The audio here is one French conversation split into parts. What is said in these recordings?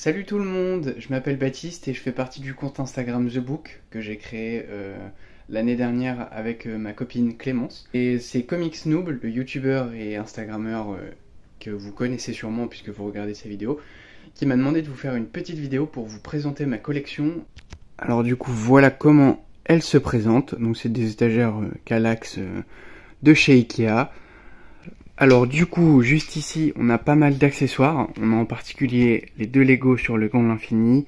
Salut tout le monde, je m'appelle Baptiste et je fais partie du compte Instagram The Book que j'ai créé l'année dernière avec ma copine Clémence. Et c'est Comics Noob, le youtubeur et instagrammeur que vous connaissez sûrement puisque vous regardez ses vidéos, qui m'a demandé de vous faire une petite vidéo pour vous présenter ma collection. Alors du coup voilà comment elle se présente, donc c'est des étagères Kallax de chez Ikea. Alors du coup, juste ici, on a pas mal d'accessoires. On a en particulier les deux Lego sur le Gant de l'Infini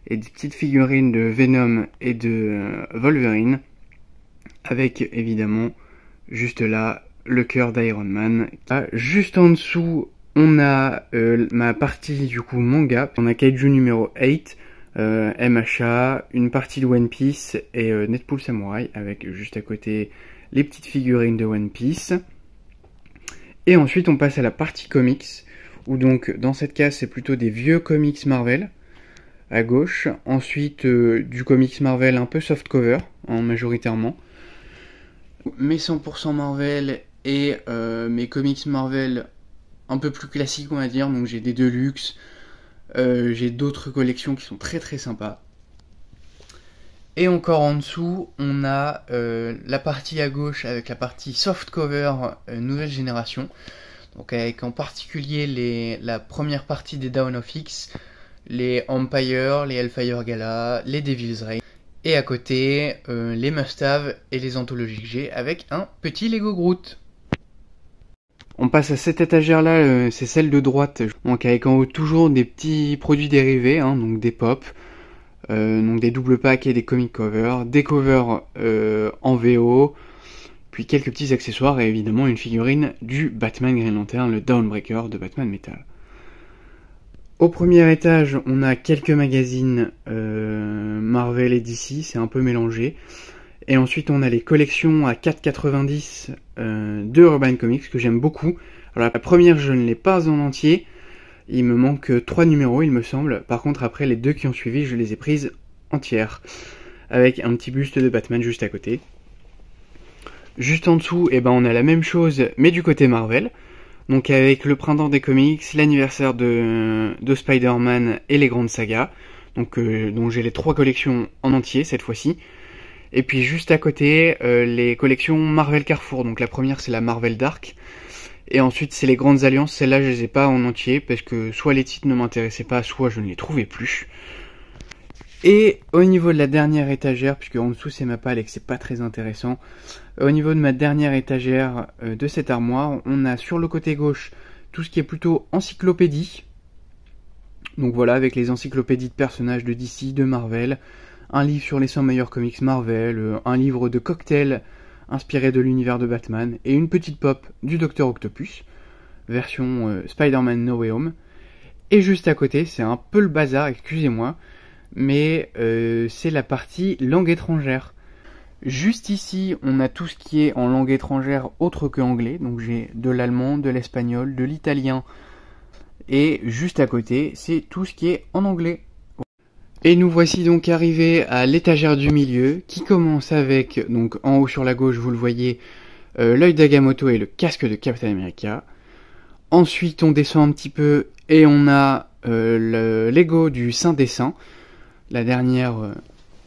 et des petites figurines de Venom et de Wolverine, avec évidemment, juste là, le cœur d'Iron Man. Juste en dessous, on a ma partie du coup manga. On a Kaiju numéro 8, MHA, une partie de One Piece et Deadpool Samurai, avec juste à côté les petites figurines de One Piece. Et ensuite on passe à la partie comics, où donc dans cette case c'est plutôt des vieux comics Marvel, à gauche. Ensuite du comics Marvel un peu softcover, majoritairement. Mes 100% Marvel et mes comics Marvel un peu plus classiques on va dire, donc j'ai des Deluxe, j'ai d'autres collections qui sont très très sympas. Et encore en dessous, on a la partie à gauche avec la partie softcover nouvelle génération. Donc avec en particulier la première partie des Dawn of X, les Empire, les Hellfire Gala, les Devil's Reign. Et à côté, les Must-Have et les anthologies que j'ai avec un petit Lego Groot. On passe à cette étagère là, c'est celle de droite. Donc avec en haut toujours des petits produits dérivés, donc des pop. Donc des doubles packs et des comic covers, des covers en VO, puis quelques petits accessoires et évidemment une figurine du Batman Green Lantern, le Dawnbreaker de Batman Metal. Au premier étage, on a quelques magazines Marvel et DC, c'est un peu mélangé. Et ensuite, on a les collections à 4,90 de Urban Comics que j'aime beaucoup. Alors la première, je ne l'ai pas en entier. Il me manque 3 numéros, il me semble. Par contre, après, les deux qui ont suivi, je les ai prises entières. Avec un petit buste de Batman juste à côté. Juste en dessous, on a la même chose, mais du côté Marvel. Donc avec le printemps des comics, l'anniversaire de Spider-Man et les grandes sagas. Donc dont j'ai les 3 collections en entier cette fois-ci. Et puis juste à côté, les collections Marvel Carrefour. Donc la première, c'est la Marvel Dark. Et ensuite, c'est les grandes alliances. Celles-là, je les ai pas en entier parce que soit les titres ne m'intéressaient pas, soit je ne les trouvais plus. Et au niveau de la dernière étagère, puisque en dessous c'est ma palle et que c'est pas très intéressant, au niveau de ma dernière étagère de cette armoire, on a sur le côté gauche tout ce qui est plutôt encyclopédie. Donc voilà, avec les encyclopédies de personnages de DC, de Marvel, un livre sur les 100 meilleurs comics Marvel, un livre de cocktails inspiré de l'univers de Batman, et une petite pop du Dr Octopus, version Spider-Man No Way Home. Et juste à côté, c'est un peu le bazar, excusez-moi, mais c'est la partie langue étrangère. Juste ici, on a tout ce qui est en langue étrangère autre que anglais, donc j'ai de l'allemand, de l'espagnol, de l'italien, et juste à côté, c'est tout ce qui est en anglais. Et nous voici donc arrivés à l'étagère du milieu, qui commence avec, donc en haut sur la gauche, vous le voyez, l'œil d'Agamotto et le casque de Captain America. Ensuite, on descend un petit peu et on a le Lego du Saint des Saints, la dernière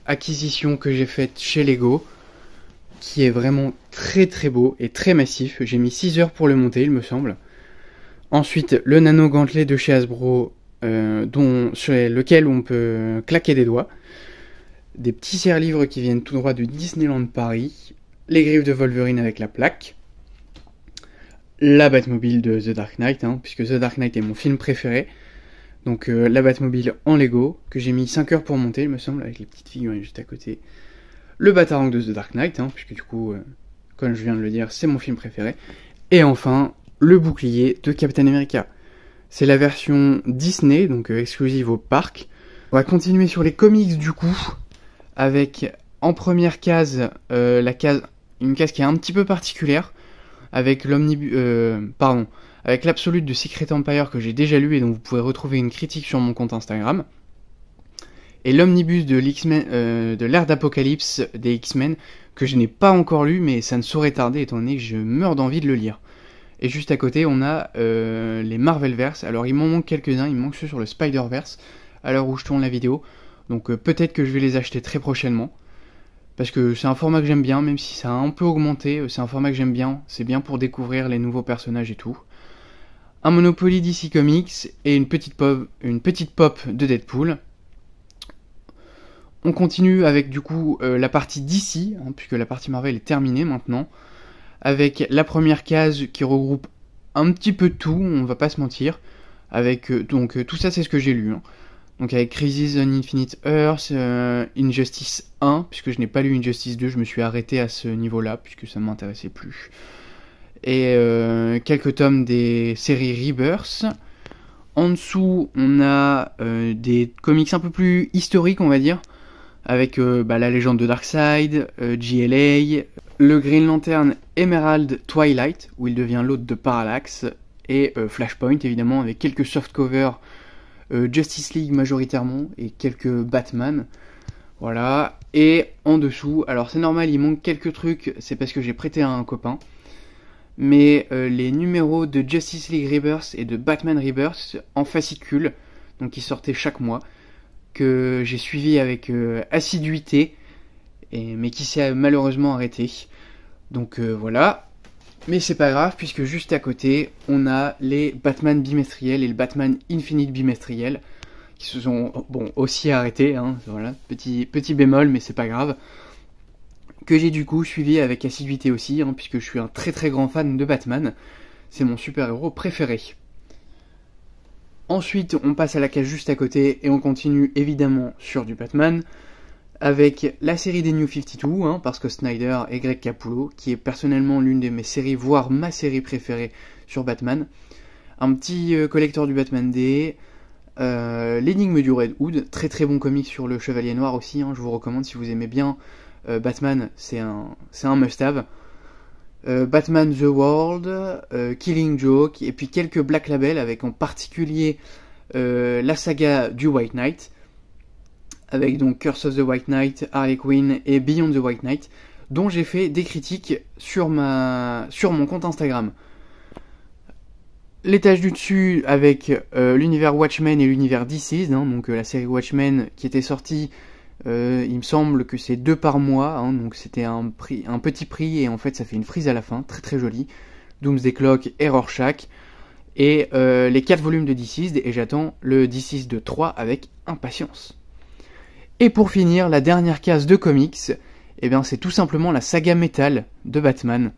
acquisition que j'ai faite chez Lego, qui est vraiment très très beau et très massif. J'ai mis 6 heures pour le monter, il me semble. Ensuite, le nano gantelet de chez Hasbro, sur lequel on peut claquer des doigts, des petits serre-livres qui viennent tout droit de Disneyland Paris, les griffes de Wolverine avec la plaque, la Batmobile de The Dark Knight, puisque The Dark Knight est mon film préféré, donc la Batmobile en Lego, que j'ai mis 5 heures pour monter il me semble, avec les petites figurines juste à côté, le Batarang de The Dark Knight, puisque du coup, comme je viens de le dire, c'est mon film préféré, et enfin, le bouclier de Captain America. C'est la version Disney, donc exclusive au parc. On va continuer sur les comics du coup, avec en première case, une case qui est un petit peu particulière, avec avec l'Absolute de Secret Empire que j'ai déjà lu et dont vous pouvez retrouver une critique sur mon compte Instagram. Et l'omnibus de l'ère d'Apocalypse des X-Men, que je n'ai pas encore lu, mais ça ne saurait tarder étant donné que je meurs d'envie de le lire. Et juste à côté, on a les Marvelverse. Alors, il m'en manque quelques-uns. Il me manque ceux sur le Spider-Verse, à l'heure où je tourne la vidéo. Donc peut-être que je vais les acheter très prochainement. Parce que c'est un format que j'aime bien, même si ça a un peu augmenté, c'est un format que j'aime bien. C'est bien pour découvrir les nouveaux personnages et tout. Un Monopoly DC Comics et une petite pop de Deadpool. On continue avec du coup la partie DC, puisque la partie Marvel est terminée maintenant, avec la première case qui regroupe un petit peu de tout, on va pas se mentir, avec donc tout ça c'est ce que j'ai lu, donc avec Crisis on Infinite Earth, Injustice 1, puisque je n'ai pas lu Injustice 2, je me suis arrêté à ce niveau-là, puisque ça ne m'intéressait plus, et quelques tomes des séries Rebirth. En dessous, on a des comics un peu plus historiques, on va dire, avec la légende de Darkseid, GLA, le Green Lantern Emerald Twilight, où il devient l'hôte de Parallax, et Flashpoint, évidemment, avec quelques softcovers Justice League majoritairement, et quelques Batman. Voilà. Et en dessous, alors c'est normal, il manque quelques trucs, c'est parce que j'ai prêté à un copain, mais les numéros de Justice League Rebirth et de Batman Rebirth en fascicule, donc qui sortaient chaque mois, que j'ai suivi avec assiduité, mais qui s'est malheureusement arrêté. Donc voilà. Mais c'est pas grave, puisque juste à côté, on a les Batman bimestriels et le Batman Infinite bimestriel, qui se sont aussi arrêtés. Voilà, petit bémol, mais c'est pas grave. Que j'ai du coup suivi avec assiduité aussi, puisque je suis un très très grand fan de Batman. C'est mon super-héros préféré. Ensuite, on passe à la case juste à côté et on continue évidemment sur du Batman avec la série des New 52, parce que Snyder et Greg Capullo, qui est personnellement l'une de mes séries, voire ma série préférée sur Batman. Un petit collector du Batman Day, l'énigme du Red Hood, très très bon comic sur le Chevalier Noir aussi, je vous recommande si vous aimez bien Batman, c'est un must-have. Batman The World, Killing Joke, et puis quelques Black Label, avec en particulier la saga du White Knight, avec donc Curse of the White Knight, Harley Quinn et Beyond the White Knight, dont j'ai fait des critiques sur mon compte Instagram. L'étage du dessus avec l'univers Watchmen et l'univers DC's, donc la série Watchmen qui était sortie, il me semble que c'est 2 par mois, donc c'était un petit prix, et en fait ça fait une frise à la fin, très très jolie. Doomsday Clock et Rorschach, et les 4 volumes de DC's, et j'attends le DC's de 3 avec impatience. Et pour finir, la dernière case de comics, c'est tout simplement la saga Metal de Batman.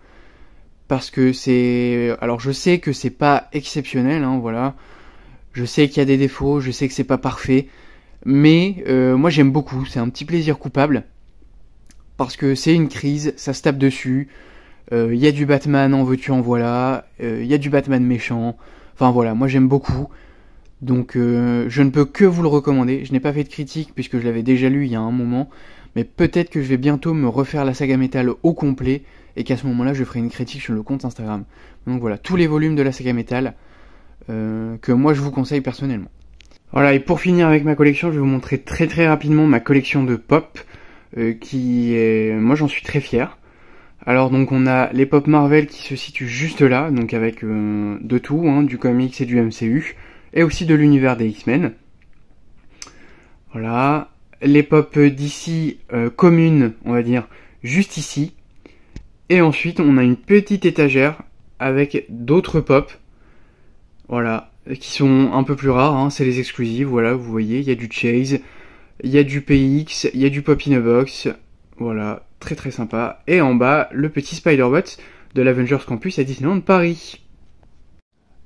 Parce que c'est... Alors je sais que c'est pas exceptionnel, voilà. Je sais qu'il y a des défauts, je sais que c'est pas parfait. Mais moi j'aime beaucoup, c'est un petit plaisir coupable. Parce que c'est une crise, ça se tape dessus. Il y a du Batman en veux-tu en voilà. Il y a du Batman méchant. Enfin voilà, moi j'aime beaucoup. Donc je ne peux que vous le recommander. Je n'ai pas fait de critique puisque je l'avais déjà lu il y a un moment. Mais peut-être que je vais bientôt me refaire la saga Metal au complet. Et qu'à ce moment-là je ferai une critique sur le compte Instagram. Donc voilà, tous les volumes de la saga Metal que moi je vous conseille personnellement. Voilà, et pour finir avec ma collection, je vais vous montrer très très rapidement ma collection de pop, qui est... Moi j'en suis très fier. Alors donc on a les pop Marvel qui se situent juste là, donc avec de tout, du comics et du MCU, et aussi de l'univers des X-Men. Voilà, les pop d'ici communes, on va dire, juste ici. Et ensuite on a une petite étagère avec d'autres pop, voilà, qui sont un peu plus rares, c'est les exclusives, voilà, vous voyez, il y a du Chase, il y a du PX, il y a du Pop in a Box, voilà, très très sympa. Et en bas, le petit Spider-Bot de l'Avengers Campus à Disneyland Paris.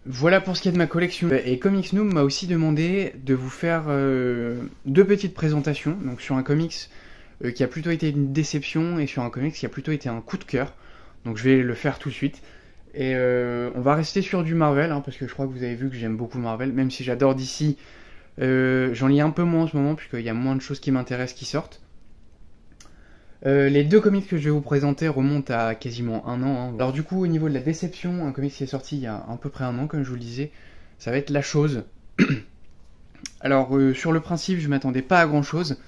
Voilà pour ce qui est de ma collection. Et Comics Noob m'a aussi demandé de vous faire 2 petites présentations, donc sur un comics qui a plutôt été une déception et sur un comics qui a plutôt été un coup de cœur. Donc je vais le faire tout de suite. Et on va rester sur du Marvel, parce que je crois que vous avez vu que j'aime beaucoup Marvel, même si j'adore DC. J'en lis un peu moins en ce moment, puisqu'il y a moins de choses qui m'intéressent qui sortent. Les 2 comics que je vais vous présenter remontent à quasiment 1 an. Alors du coup, au niveau de la déception, un comics qui est sorti il y a à peu près 1 an, comme je vous le disais, ça va être La Chose. Alors sur le principe, je m'attendais pas à grand chose,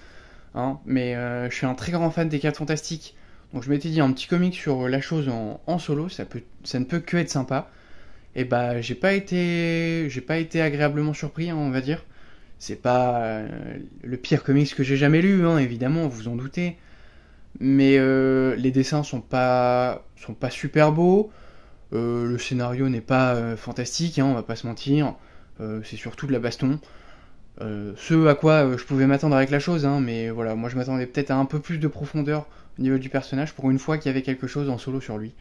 mais je suis un très grand fan des 4 Fantastiques. Donc je m'étais dit un petit comic sur La Chose en solo, ça ne peut que être sympa. Et j'ai pas été agréablement surpris, on va dire. C'est pas le pire comics que j'ai jamais lu, hein, évidemment, vous en doutez. Mais les dessins sont pas super beaux. Le scénario n'est pas fantastique, hein, on va pas se mentir. C'est surtout de la baston. Ce à quoi je pouvais m'attendre avec la chose, hein, mais voilà, moi je m'attendais peut-être à un peu plus de profondeur au niveau du personnage pour une fois qu'il y avait quelque chose en solo sur lui.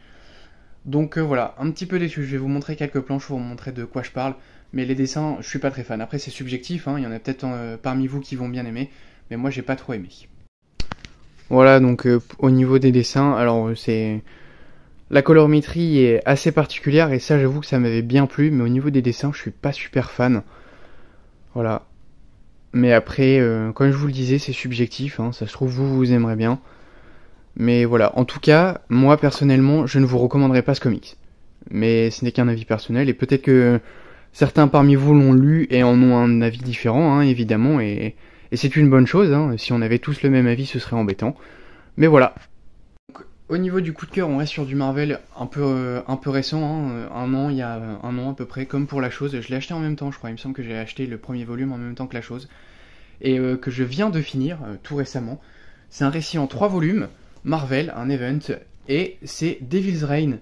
Donc voilà, un petit peu déçu. Je vais vous montrer quelques planches pour vous montrer de quoi je parle. Mais les dessins, je suis pas très fan. Après, c'est subjectif, hein, il y en a peut-être parmi vous qui vont bien aimer, mais moi j'ai pas trop aimé. Voilà, donc au niveau des dessins, alors c'est. La colorimétrie est assez particulière et ça, j'avoue que ça m'avait bien plu, mais au niveau des dessins, je suis pas super fan. Voilà. Mais après, comme je vous le disais, c'est subjectif, hein, ça se trouve, vous aimerez bien. Mais voilà, en tout cas, moi personnellement, je ne vous recommanderais pas ce comics. Mais ce n'est qu'un avis personnel, et peut-être que certains parmi vous l'ont lu et en ont un avis différent, hein, évidemment, et c'est une bonne chose, hein. Si on avait tous le même avis, ce serait embêtant. Mais voilà. Donc, au niveau du coup de cœur, on reste sur du Marvel un peu récent, hein, il y a un an à peu près, comme pour la chose. Je l'ai acheté en même temps, je crois, il me semble que j'ai acheté le premier volume en même temps que la chose. Et que je viens de finir tout récemment. C'est un récit en 3 volumes, Marvel, un event, et c'est Devil's Reign.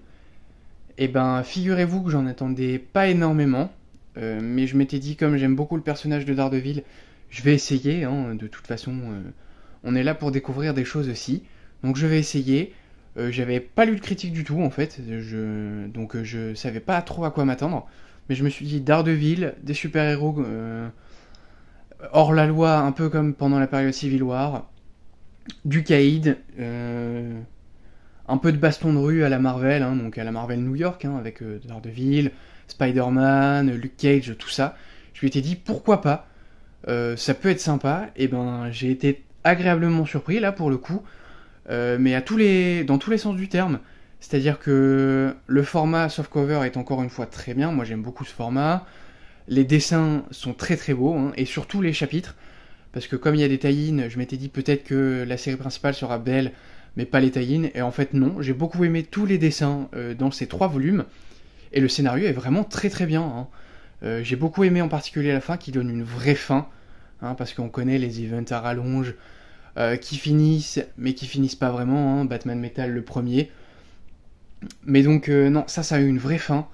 Et ben, figurez-vous que j'en attendais pas énormément, mais je m'étais dit, comme j'aime beaucoup le personnage de Daredevil, je vais essayer, hein, de toute façon, on est là pour découvrir des choses aussi, donc je vais essayer. J'avais pas lu de critique du tout en fait, donc je savais pas trop à quoi m'attendre, mais je me suis dit Daredevil, des super-héros hors la loi, un peu comme pendant la période Civil War, du caïd, un peu de baston de rue à la Marvel, hein, donc à la Marvel New York, hein, avec Daredevil, Spider-Man, Luke Cage, tout ça. Je lui étais dit pourquoi pas, ça peut être sympa, et ben j'ai été agréablement surpris là pour le coup, mais dans tous les sens du terme. C'est-à-dire que le format softcover est encore une fois très bien, moi j'aime beaucoup ce format. Les dessins sont très très beaux, hein, et surtout les chapitres, parce que comme il y a des tie-in, je m'étais dit peut-être que la série principale sera belle, mais pas les tie-in, et en fait non, j'ai beaucoup aimé tous les dessins dans ces 3 volumes, et le scénario est vraiment très très bien, hein. J'ai beaucoup aimé en particulier la fin, qui donne une vraie fin, hein, parce qu'on connaît les events à rallonge, qui finissent, mais qui finissent pas vraiment, hein, Batman Metal le premier. Mais donc non, ça a eu une vraie fin,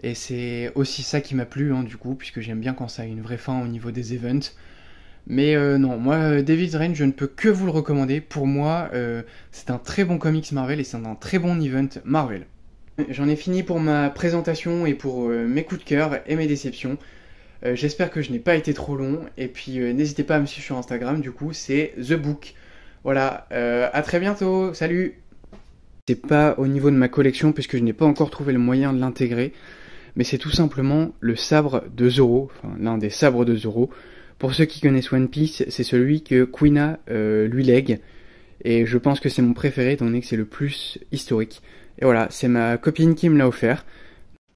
et c'est aussi ça qui m'a plu, hein, du coup, puisque j'aime bien quand ça a une vraie fin au niveau des events. Mais non, moi, Devil's Reign, je ne peux que vous le recommander. Pour moi, c'est un très bon comics Marvel et c'est un très bon event Marvel. J'en ai fini pour ma présentation et pour mes coups de cœur et mes déceptions. J'espère que je n'ai pas été trop long. Et puis, n'hésitez pas à me suivre sur Instagram, du coup, c'est The Book. Voilà, à très bientôt, salut! C'est pas au niveau de ma collection, puisque je n'ai pas encore trouvé le moyen de l'intégrer. Mais c'est tout simplement le sabre de Zoro, enfin l'un des sabres de Zoro. Pour ceux qui connaissent One Piece, c'est celui que Kuina lui lègue, et je pense que c'est mon préféré étant donné que c'est le plus historique. Et voilà, c'est ma copine qui me l'a offert,